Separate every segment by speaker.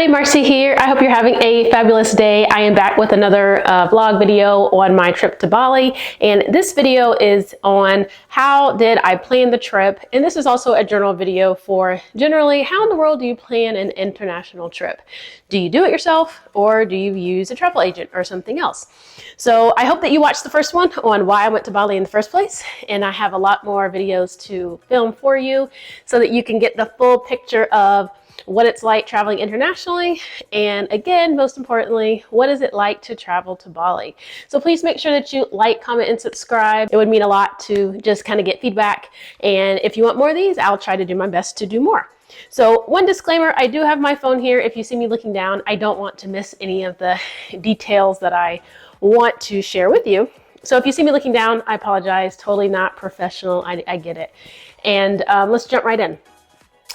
Speaker 1: everybody, Marcie here. I hope you're having a fabulous day. I am back with another vlog video on my trip to Bali, and this video is on how did I plan the trip, and this is also a journal video for generally how in the world do you plan an international trip. Do you do it yourself or do you use a travel agent or something else? So I hope that you watched the first one on why I went to Bali in the first place, and I have a lot more videos to film for you so that you can get the full picture of what it's like traveling internationally, and again, most importantly, what is it like to travel to Bali. So please make sure that you like, comment, and subscribe. It would mean a lot to just kind of get feedback, and if you want more of these, I'll try to do my best to do more. So one disclaimer, I do have my phone here. If you see me looking down, I don't want to miss any of the details that I want to share with you. So if you see me looking down, I apologize, totally not professional, I get it. And let's jump right in.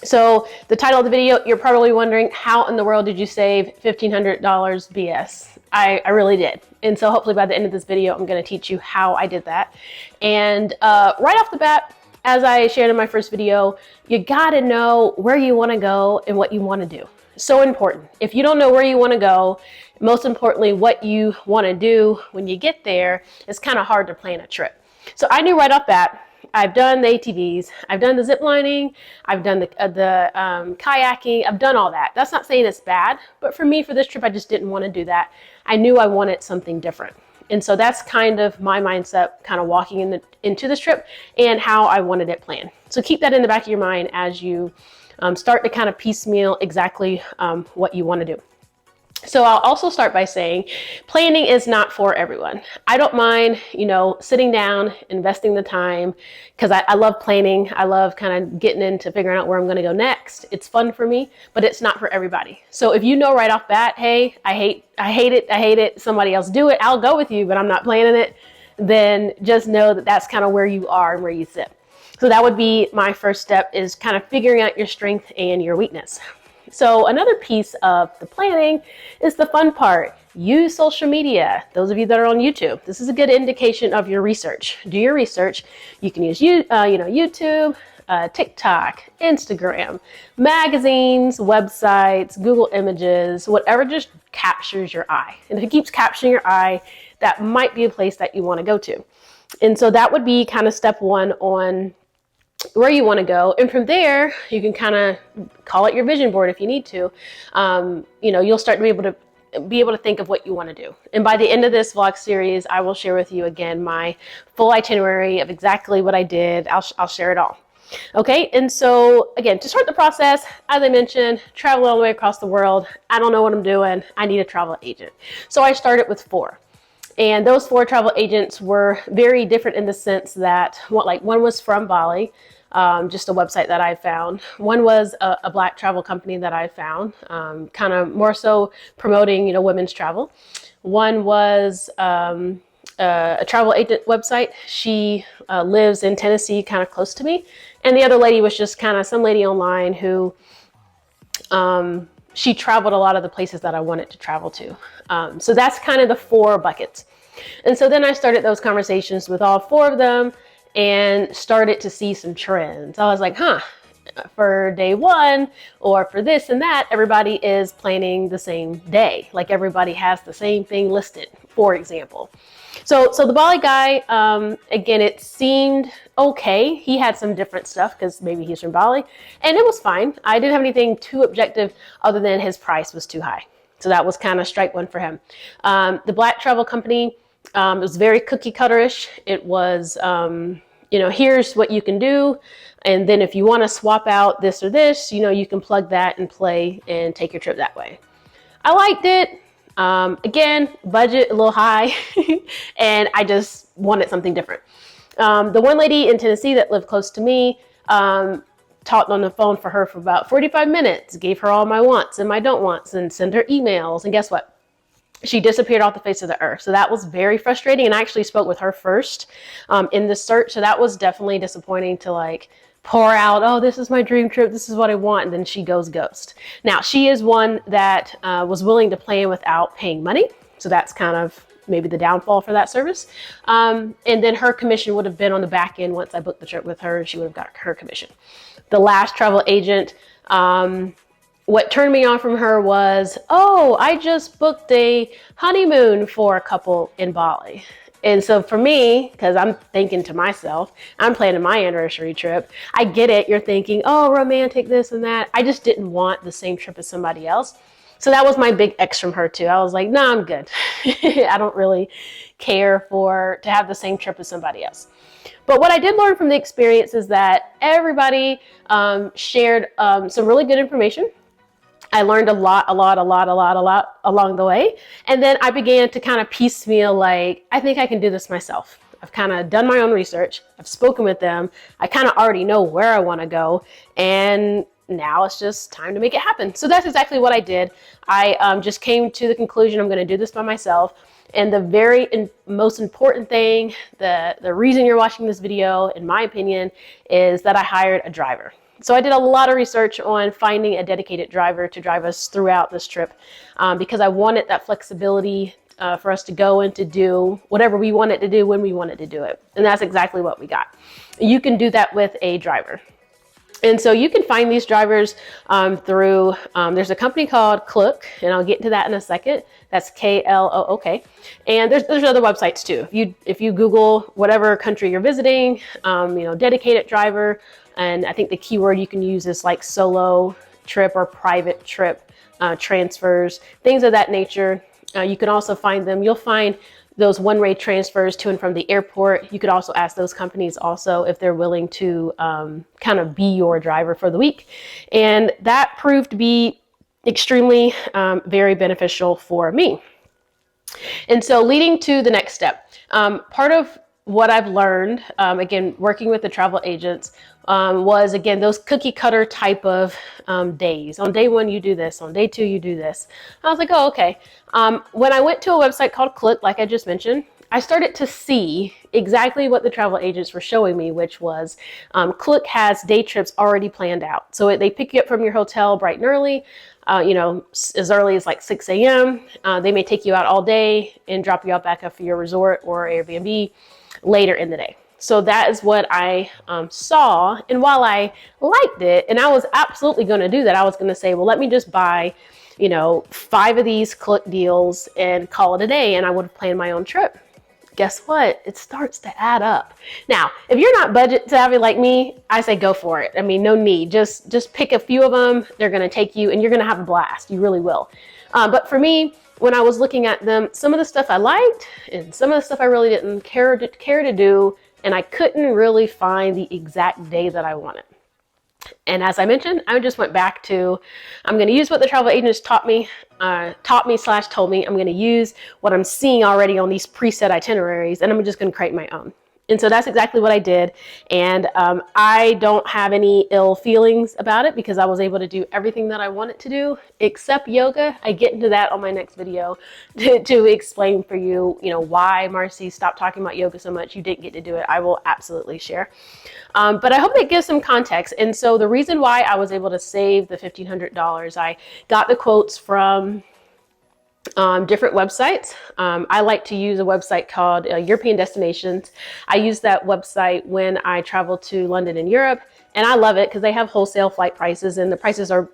Speaker 1: So the title of the video, you're probably wondering, how in the world did you save $1,500 BS? I really did. And so hopefully by the end of this video, I'm going to teach you how I did that. And right off the bat, as I shared in my first video, you got to know where you want to go and what you want to do. So important. If you don't know where you want to go, most importantly, what you want to do when you get there, it's kind of hard to plan a trip. So I knew right off bat, I've done the ATVs, I've done the zip lining, I've done the kayaking, I've done all that. That's not saying it's bad, but for me, for this trip, I just didn't want to do that. I knew I wanted something different. And so that's kind of my mindset, kind of walking into this trip and how I wanted it planned. So keep that in the back of your mind as you start to kind of piecemeal exactly what you want to do. So I'll also start by saying planning is not for everyone. I don't mind, sitting down, investing the time, because I love planning. I love kind of getting into figuring out where I'm going to go next. It's fun for me, but it's not for everybody. So if you know right off bat, hey, I hate it, somebody else do it, I'll go with you, but I'm not planning it, then just know that that's kind of where you are and where you sit. So that would be my first step, is kind of figuring out your strength and your weakness. So another piece of the planning is the fun part. Use social media. Those of you that are on YouTube, this is a good indication of your research. Do your research. You can use YouTube, TikTok, Instagram, magazines, websites, Google Images, whatever just captures your eye. And if it keeps capturing your eye, that might be a place that you want to go to. And so that would be kind of step one on where you want to go, and from there you can kind of call it your vision board if you need to. You'll start to be able to think of what you want to do. And by the end of this vlog series, I will share with you again my full itinerary of exactly what I did. I'll share it all. Okay, and so again, to start the process, as I mentioned, travel all the way across the world. I don't know what I'm doing. I need a travel agent. So I started with 4. And those 4 travel agents were very different in the sense that one was from Bali, just a website that I found. One was a Black travel company that I found, kind of more so promoting, women's travel. One was a travel agent website. She lives in Tennessee, kind of close to me. And the other lady was just kind of some lady online who she traveled a lot of the places that I wanted to travel to. So that's kind of the 4 buckets. And so then I started those conversations with all 4 of them and started to see some trends. I was like, for day 1 or for this and that, everybody is planning the same day. Like everybody has the same thing listed, for example. So the Bali guy, again, it seemed okay. He had some different stuff because maybe he's from Bali, and it was fine. I didn't have anything too objective other than his price was too high. So that was kind of strike one for him. The Black travel company, it was very cookie cutterish. It was, here's what you can do. And then if you want to swap out this or this, you can plug that and play and take your trip that way. I liked it. Again, budget a little high, and I just wanted something different. The one lady in Tennessee that lived close to me, talked on the phone for her for about 45 minutes, gave her all my wants and my don't wants, and sent her emails. And guess what? She disappeared off the face of the earth. So that was very frustrating. And I actually spoke with her first in the search. So that was definitely disappointing to pour out, oh, this is my dream trip, this is what I want, and then she goes ghost. Now, she is one that was willing to plan without paying money. So that's kind of maybe the downfall for that service. And then her commission would have been on the back end. Once I booked the trip with her, she would have got her commission. The last travel agent, what turned me on from her was, oh, I just booked a honeymoon for a couple in Bali. And so for me, because I'm thinking to myself, I'm planning my anniversary trip. I get it. You're thinking, oh, romantic, this and that. I just didn't want the same trip as somebody else. So that was my big X from her too. I was like, no, I'm good. I don't really care to have the same trip as somebody else. But what I did learn from the experience is that everybody shared some really good information. I learned a lot along the way. And then I began to kind of piecemeal, like, I think I can do this myself. I've kind of done my own research. I've spoken with them. I kind of already know where I want to go. And now it's just time to make it happen. So that's exactly what I did. I just came to the conclusion I'm going to do this by myself. And the most important thing, the reason you're watching this video, in my opinion, is that I hired a driver. So I did a lot of research on finding a dedicated driver to drive us throughout this trip because I wanted that flexibility for us to go and to do whatever we wanted to do when we wanted to do it. And that's exactly what we got. You can do that with a driver. And so you can find these drivers through, there's a company called Klook, and I'll get into that in a second. That's Klook. And there's other websites too. If you Google whatever country you're visiting, dedicated driver, and I think the keyword you can use is like solo trip or private trip transfers, things of that nature. You can also find them. You'll find those one-way transfers to and from the airport. You could also ask those companies also if they're willing to kind of be your driver for the week. And that proved to be extremely very beneficial for me. And so leading to the next step, part of what I've learned, again, working with the travel agents, was, again, those cookie cutter type of days. On day one, you do this. On day two, you do this. I was like, oh, okay. When I went to a website called Klook, like I just mentioned, I started to see exactly what the travel agents were showing me, which was Klook has day trips already planned out. So they pick you up from your hotel bright and early, as early as like 6 a.m. They may take you out all day and drop you out back up for your resort or Airbnb later in the day. So that is what I saw. And while I liked it, and I was absolutely going to do that, I was going to say, well, let me just buy, 5 of these Klook deals and call it a day. And I would have planned my own trip. Guess what? It starts to add up. Now, if you're not budget savvy like me, I say go for it. I mean, no need. Just pick a few of them. They're going to take you and you're going to have a blast. You really will. But for me, when I was looking at them, some of the stuff I liked and some of the stuff I really didn't care to do, and I couldn't really find the exact day that I wanted. And as I mentioned, I just went back to, I'm going to use what the travel agents told me. I'm going to use what I'm seeing already on these preset itineraries, and I'm just going to create my own. And so that's exactly what I did. And I don't have any ill feelings about it because I was able to do everything that I wanted to do except yoga. I get into that on my next video to explain for you, why Marcie stopped talking about yoga so much. You didn't get to do it. I will absolutely share. But I hope that gives some context. And so the reason why I was able to save the $1,500, I got the quotes from different websites. I like to use a website called European Destinations. I use that website when I travel to London and Europe, and I love it because they have wholesale flight prices and the prices are,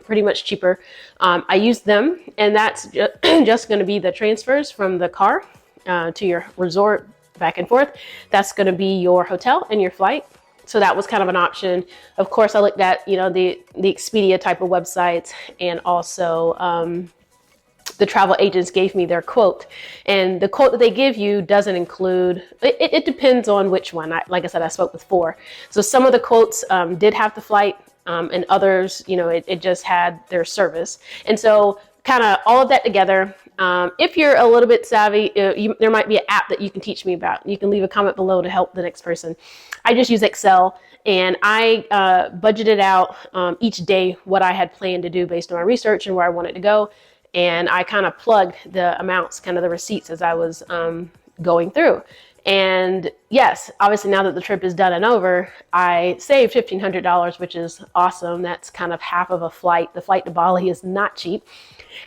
Speaker 1: pretty much cheaper. I use them, and that's just going to be the transfers from the car to your resort back and forth. That's going to be your hotel and your flight. So that was kind of an option. Of course, I looked at, the Expedia type of websites, and also the travel agents gave me their quote, and the quote that they give you doesn't include, it depends on which one. Like I said, I spoke with 4. So some of the quotes did have the flight, and others, it just had their service. And so kind of all of that together. If you're a little bit savvy, there might be an app that you can teach me about. You can leave a comment below to help the next person. I just use Excel, and I budgeted out each day what I had planned to do based on my research and where I wanted to go. And I kind of plugged the amounts, kind of the receipts as I was going through. And yes, obviously now that the trip is done and over, I saved $1,500, which is awesome. That's kind of half of a flight. The flight to Bali is not cheap.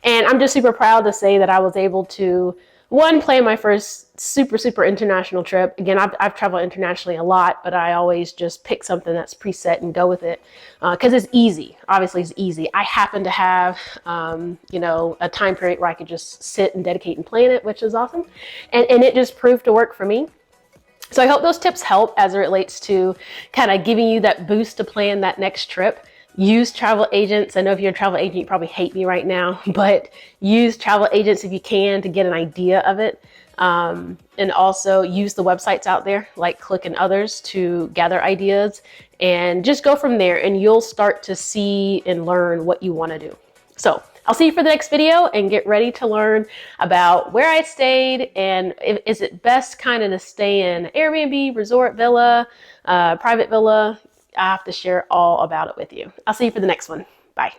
Speaker 1: And I'm just super proud to say that I was able to, one, plan my first super international trip. Again, I've traveled internationally a lot, but I always just pick something that's preset and go with it because it's easy. Obviously, it's easy. I happen to have, you know, a time period where I could just sit and dedicate and plan it, which is awesome. And it just proved to work for me. So I hope those tips help as it relates to kind of giving you that boost to plan that next trip. Use travel agents. I know if you're a travel agent, you probably hate me right now, but use travel agents if you can to get an idea of it. And also use the websites out there like Click and others to gather ideas, and just go from there, and you'll start to see and learn what you want to do. So I'll see you for the next video, and get ready to learn about where I stayed and is it best kind of to stay in Airbnb, resort, villa, private villa. I have to share all about it with you. I'll see you for the next one. Bye.